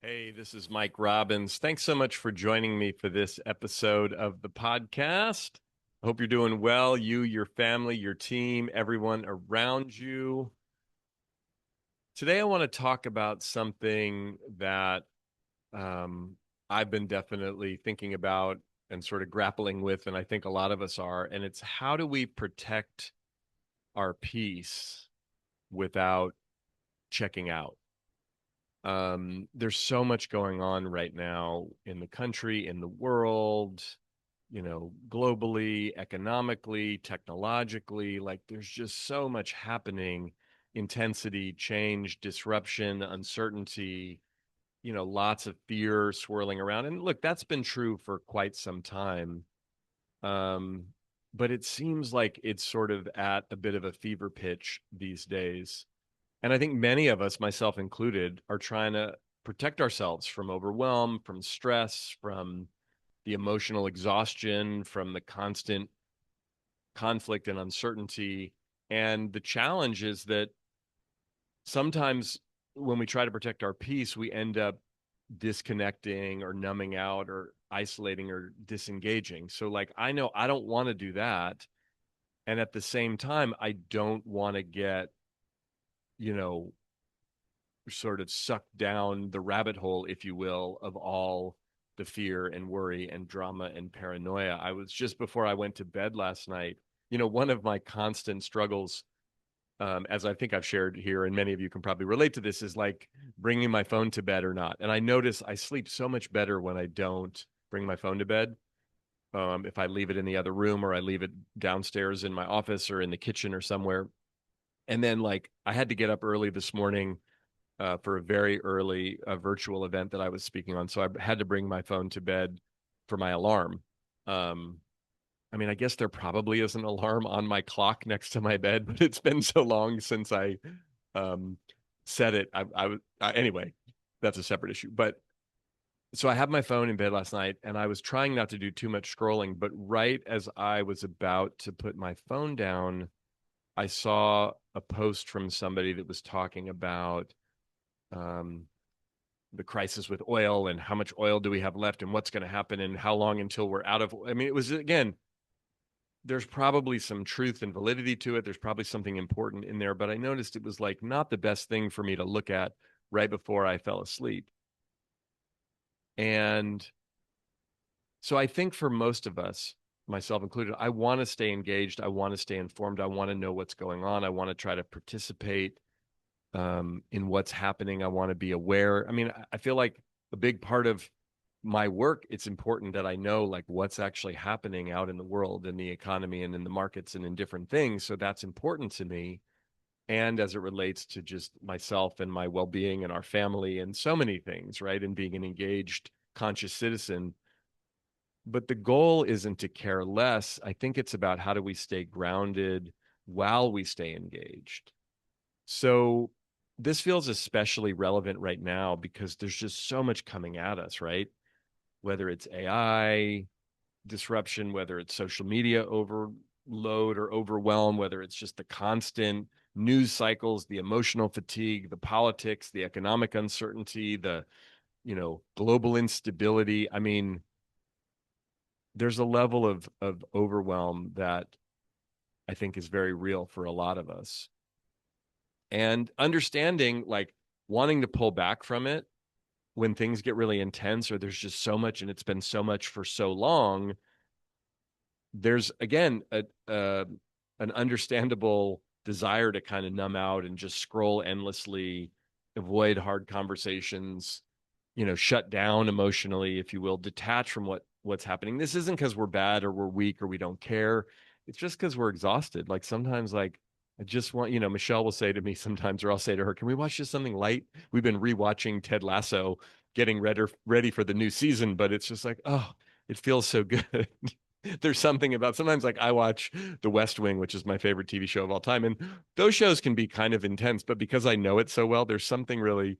Hey, this is Mike Robbins. Thanks so much for joining me for this episode of the podcast. I hope you're doing well, you, your family, your team, everyone around you. Today, I want to talk about something that um, I've been definitely thinking about and sort of grappling with, and I think a lot of us are, and it's how do we protect our peace without checking out? There's so much going on right now in the country, in the world, globally, economically, technologically. Like there's just so much happening, intensity, change, disruption, uncertainty, lots of fear swirling around. And look, that's been true for quite some time. Um, but it seems like it's sort of at a bit of a fever pitch these days. And I think many of us, myself included, are trying to protect ourselves from overwhelm, from stress, from the emotional exhaustion, from the constant conflict and uncertainty. And the challenge is that sometimes when we try to protect our peace, we end up disconnecting or numbing out or isolating or disengaging. So, like, I know I don't want to do that. And at the same time, I don't want to get, you know, sort of sucked down the rabbit hole, if you will, of all the fear and worry and drama and paranoia. I was just before I went to bed last night, one of my constant struggles, as I think I've shared here, and many of you can probably relate to this, is like bringing my phone to bed or not. And I notice I sleep so much better when I don't bring my phone to bed. If I leave it in the other room or I leave it downstairs in my office or in the kitchen or somewhere. And then, like, I had to get up early this morning for a very early virtual event that I was speaking on. So I had to bring my phone to bed for my alarm. Um, I mean, I guess there probably is an alarm on my clock next to my bed, but it's been so long since I um, set it. Anyway, that's a separate issue. But so I had my phone in bed last night and I was trying not to do too much scrolling. But right as I was about to put my phone down, I saw a post from somebody that was talking about um, the crisis with oil and how much oil do we have left and what's going to happen and how long until we're out of. I mean, it was, again, there's probably some truth and validity to it. There's probably something important in there, but I noticed it was like not the best thing for me to look at right before I fell asleep. And so I think for most of us, myself included, I want to stay engaged. I want to stay informed. I want to know what's going on. I want to try to participate in what's happening. I want to be aware. I mean, I feel like a big part of my work, it's important that I know like what's actually happening out in the world, in the economy, and in the markets, and in different things. So that's important to me. And as it relates to just myself and my well-being and our family and so many things, right? And being an engaged, conscious citizen. But the goal isn't to care less. I think it's about how do we stay grounded while we stay engaged. So this feels especially relevant right now because there's just so much coming at us, right? Whether it's AI disruption, whether it's social media overload or overwhelm, whether it's just the constant news cycles, the emotional fatigue, the politics, the economic uncertainty, the, global instability. I mean, there's a level of overwhelm that I think is very real for a lot of us. And understanding, like, wanting to pull back from it when things get really intense or there's just so much and it's been so much for so long, there's again an understandable desire to kind of numb out and just scroll endlessly, avoid hard conversations, shut down emotionally, if you will, detach from what's happening. This isn't because we're bad or we're weak or we don't care. It's just because we're exhausted. Like sometimes, like I just want, Michelle will say to me sometimes, or I'll say to her, "Can we watch just something light?" We've been rewatching Ted Lasso, getting ready for the new season, but it's just like, oh, it feels so good. There's something about sometimes like I watch The West Wing, which is my favorite TV show of all time, and those shows can be kind of intense, but because I know it so well, there's something really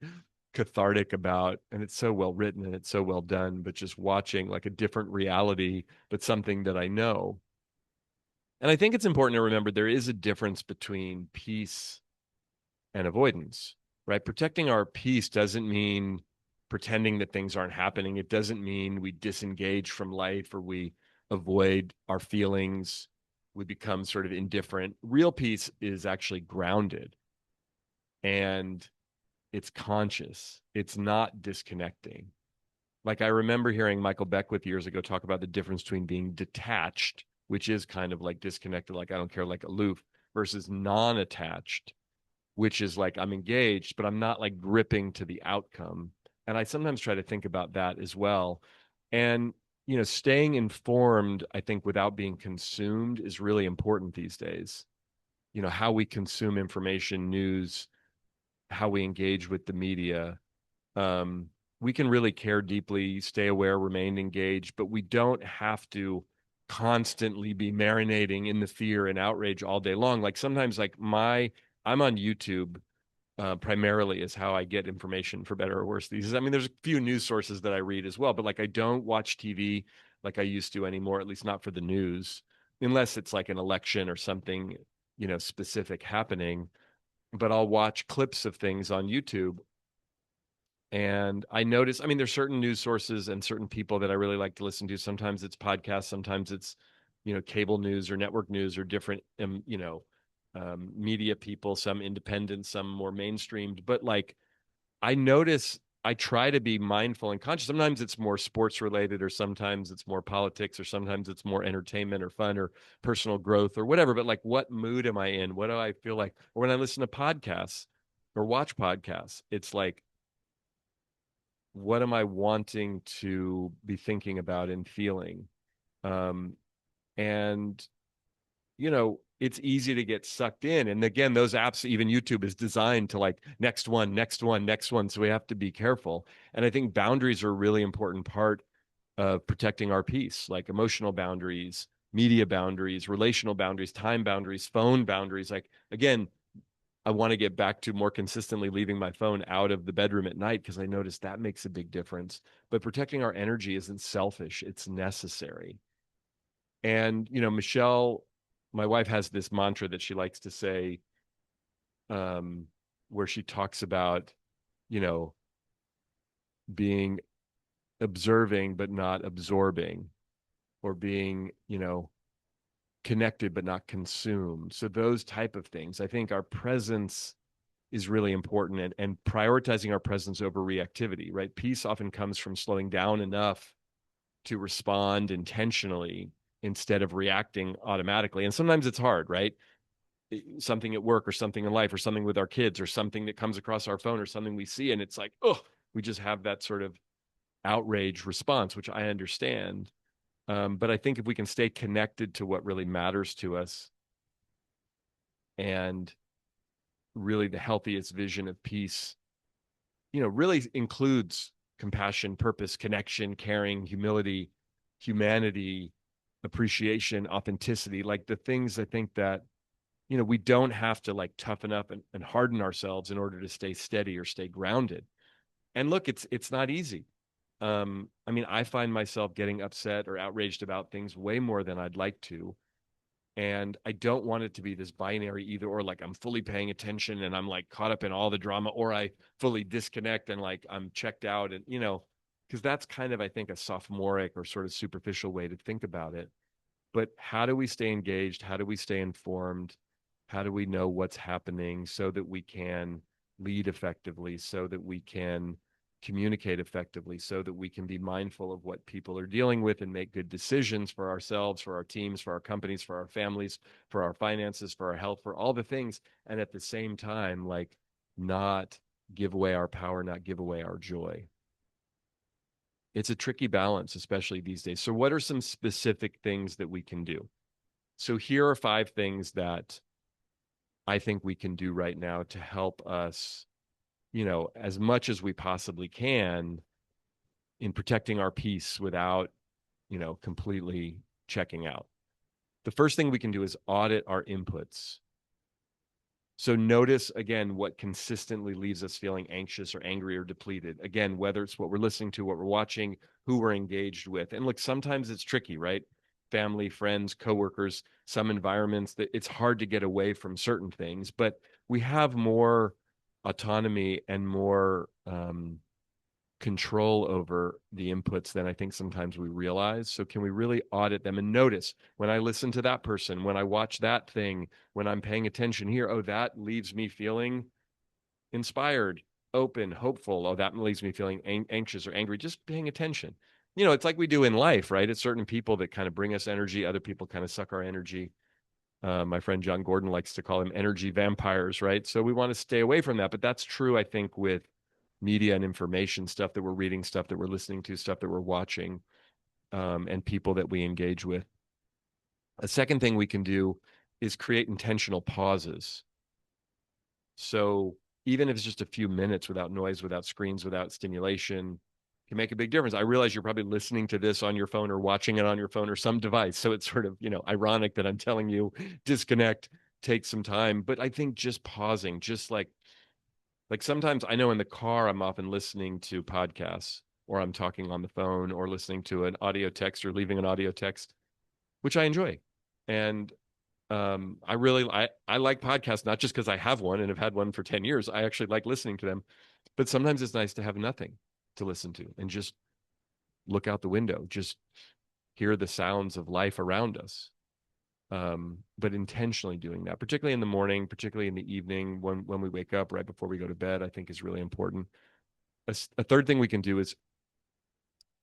cathartic about, and it's so well written and it's so well done, but just watching like a different reality, but something that I know. And I think it's important to remember there is a difference between peace and avoidance, right? Protecting our peace doesn't mean pretending that things aren't happening. It doesn't mean we disengage from life or we avoid our feelings. We become sort of indifferent. Real peace is actually grounded and it's conscious. It's not disconnecting. Like I remember hearing Michael Beckwith years ago talk about the difference between being detached, which is kind of like disconnected, like I don't care, like aloof, versus non-attached, which is like I'm engaged, but I'm not like gripping to the outcome. And I sometimes try to think about that as well. And, staying informed, I think, without being consumed is really important these days. How we consume information, news, how we engage with the media. Um, we can really care deeply, stay aware, remain engaged, but we don't have to constantly be marinating in the fear and outrage all day long. Like sometimes, I'm on YouTube primarily is how I get information for better or worse. These, I mean, there's a few news sources that I read as well, but like I don't watch TV like I used to anymore, at least not for the news, unless it's like an election or something, specific happening. But I'll watch clips of things on YouTube. And I notice, I mean, there's certain news sources and certain people that I really like to listen to. Sometimes it's podcasts, sometimes it's, cable news or network news or different, media people, some independent, some more mainstreamed. But like, I notice I try to be mindful and conscious. Sometimes it's more sports related, or sometimes it's more politics, or sometimes it's more entertainment or fun or personal growth or whatever. But like, what mood am I in? What do I feel like? Or when I listen to podcasts or watch podcasts, it's like, what am I wanting to be thinking about and feeling? Um, and it's easy to get sucked in. And again, those apps, even YouTube is designed to like next one, next one, next one. So we have to be careful. And I think boundaries are a really important part of protecting our peace, like emotional boundaries, media boundaries, relational boundaries, time boundaries, phone boundaries. Like again, I want to get back to more consistently leaving my phone out of the bedroom at night because I notice that makes a big difference. But protecting our energy isn't selfish, it's necessary. And, Michelle, my wife, has this mantra that she likes to say, um, where she talks about, you know, being observing but not absorbing, or being, connected but not consumed. So those type of things. I think our presence is really important, and prioritizing our presence over reactivity, right? Peace often comes from slowing down enough to respond intentionally instead of reacting automatically. And sometimes it's hard, right? Something at work or something in life or something with our kids or something that comes across our phone or something we see. And it's like, oh, we just have that sort of outrage response, which I understand. But I think if we can stay connected to what really matters to us, and really the healthiest vision of peace, really includes compassion, purpose, connection, caring, humility, humanity, appreciation, authenticity, like the things I think that, we don't have to like toughen up and harden ourselves in order to stay steady or stay grounded. And look, it's not easy. I mean, I find myself getting upset or outraged about things way more than I'd like to. And I don't want it to be this binary either or, like I'm fully paying attention and I'm like caught up in all the drama, or I fully disconnect and like I'm checked out. And, because that's kind of, I think, a sophomoric or sort of superficial way to think about it. But how do we stay engaged? How do we stay informed? How do we know what's happening so that we can lead effectively, so that we can communicate effectively, so that we can be mindful of what people are dealing with and make good decisions for ourselves, for our teams, for our companies, for our families, for our finances, for our health, for all the things. And at the same time, like, not give away our power, not give away our joy. It's a tricky balance, especially these days. So what are some specific things that we can do? So here are 5 things that I think we can do right now to help us, as much as we possibly can, in protecting our peace without, completely checking out. The first thing we can do is audit our inputs. So notice again what consistently leaves us feeling anxious or angry or depleted. Again, whether it's what we're listening to, what we're watching, who we're engaged with. And look, sometimes it's tricky, right? Family, friends, coworkers, some environments that it's hard to get away from certain things, but we have more autonomy and more control over the inputs than I think sometimes we realize. So can we really audit them and notice when I listen to that person, when I watch that thing, when I'm paying attention here, oh, that leaves me feeling inspired, open, hopeful. Oh, that leaves me feeling anxious or angry. Just paying attention. It's like we do in life, right? It's certain people that kind of bring us energy. Other people kind of suck our energy. My friend John Gordon likes to call them energy vampires, right? So we want to stay away from that. But that's true, I think, with media and information, stuff that we're reading, stuff that we're listening to, stuff that we're watching, and people that we engage with. A second thing we can do is create intentional pauses. So even if it's just a few minutes without noise, without screens, without stimulation, can make a big difference. I realize you're probably listening to this on your phone or watching it on your phone or some device. So it's sort of, ironic that I'm telling you disconnect, take some time. But I think just pausing, just like sometimes I know in the car I'm often listening to podcasts or I'm talking on the phone or listening to an audio text or leaving an audio text, which I enjoy. And I like podcasts not just because I have one and have had one for 10 years. I actually like listening to them. But sometimes it's nice to have nothing to listen to and just look out the window, just hear the sounds of life around us. But intentionally doing that, particularly in the morning, particularly in the evening when we wake up right before we go to bed, I think is really important. A third thing we can do is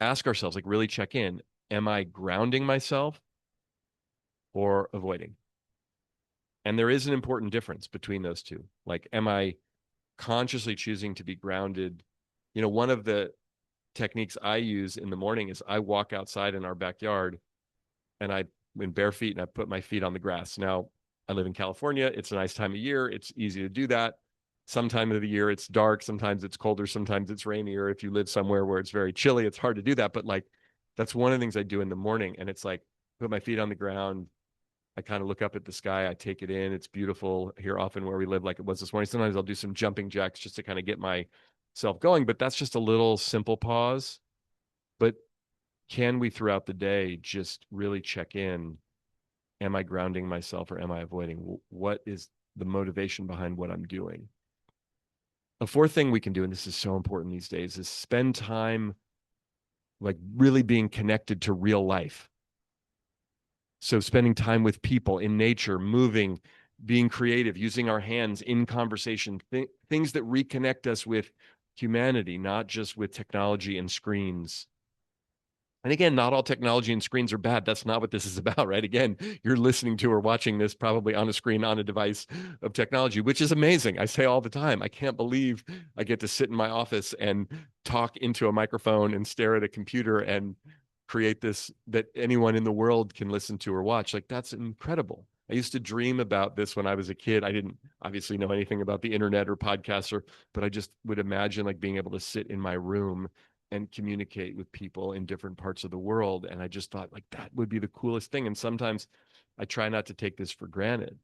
ask ourselves, like really check in. Am I grounding myself or avoiding? And there is an important difference between those two. Like, am I consciously choosing to be grounded? One of the techniques I use in the morning is I walk outside in our backyard and I in bare feet and I put my feet on the grass. Now, I live in California. It's a nice time of year. It's easy to do that. Some time of the year it's dark, sometimes it's colder, sometimes it's rainier. If you live somewhere where it's very chilly, it's hard to do that. But like that's one of the things I do in the morning. And it's like put my feet on the ground. I kind of look up at the sky. I take it in. It's beautiful here often where we live, like it was this morning. Sometimes I'll do some jumping jacks just to kind of get myself going. But that's just a little simple pause. But can we throughout the day just really check in? Am I grounding myself or am I avoiding? What is the motivation behind what I'm doing? A fourth thing we can do, and this is so important these days, is spend time like really being connected to real life. So spending time with people in nature, moving, being creative, using our hands in conversation, things that reconnect us with humanity, not just with technology and screens. And again, not all technology and screens are bad. That's not what this is about, right? Again, you're listening to or watching this probably on a screen, on a device of technology, which is amazing. I say all the time, I can't believe I get to sit in my office and talk into a microphone and stare at a computer and create this that anyone in the world can listen to or watch. Like, that's incredible. I used to dream about this when I was a kid. I didn't obviously know anything about the internet or podcasts, but I just would imagine like being able to sit in my room and communicate with people in different parts of the world. And I just thought like that would be the coolest thing. And sometimes I try not to take this for granted.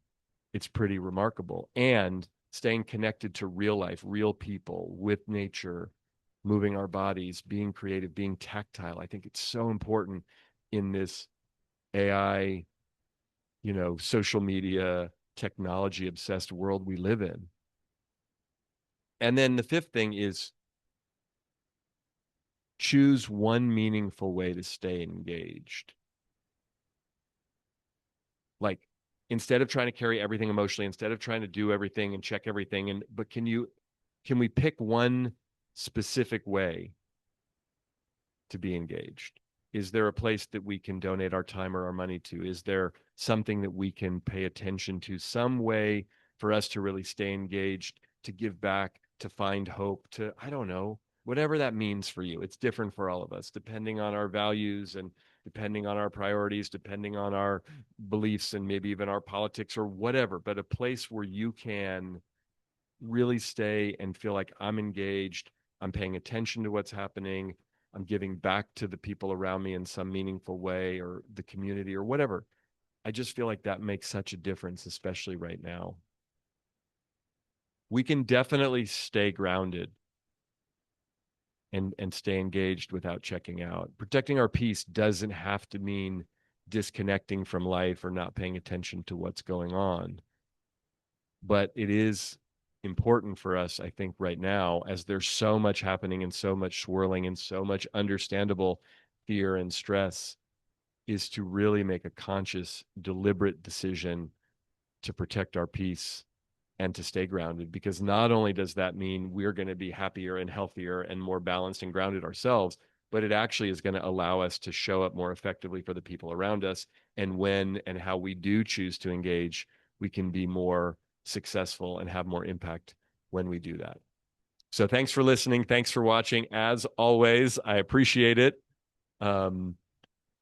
It's pretty remarkable. And staying connected to real life, real people with nature, moving our bodies, being creative, being tactile. I think it's so important in this AI, social media, technology obsessed world we live in. And then the fifth thing is choose one meaningful way to stay engaged. Like instead of trying to carry everything emotionally, instead of trying to do everything and check everything, but can we pick one specific way to be engaged? Is there a place that we can donate our time or our money to? Is there something that we can pay attention to, some way for us to really stay engaged, to give back, to find hope, to, I don't know, whatever that means for you. It's different for all of us, depending on our values and depending on our priorities, depending on our beliefs and maybe even our politics or whatever, but a place where you can really stay and feel like I'm engaged, I'm paying attention to what's happening, I'm giving back to the people around me in some meaningful way or the community or whatever. I just feel like that makes such a difference, especially right now. We can definitely stay grounded and stay engaged without checking out. Protecting our peace doesn't have to mean disconnecting from life or not paying attention to what's going on. But it is important for us, I think, right now, as there's so much happening and so much swirling and so much understandable fear and stress, is to really make a conscious, deliberate decision to protect our peace and to stay grounded. Because not only does that mean we're going to be happier and healthier and more balanced and grounded ourselves, but it actually is going to allow us to show up more effectively for the people around us. And when and how we do choose to engage, we can be more successful and have more impact when we do that. So thanks for listening. Thanks for watching. As always, I appreciate it.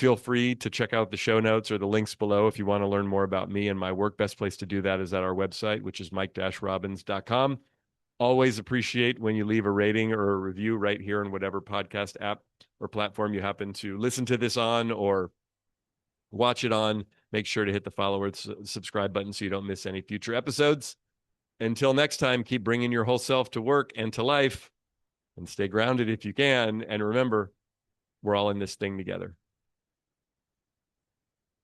Feel free to check out the show notes or the links below if you want to learn more about me and my work. Best place to do that is at our website, which is mike-robbins.com. Always appreciate when you leave a rating or a review right here in whatever podcast app or platform you happen to listen to this on or watch it on. Make sure to hit the follow or subscribe button so you don't miss any future episodes. Until next time, keep bringing your whole self to work and to life, and stay grounded if you can. And remember, we're all in this thing together.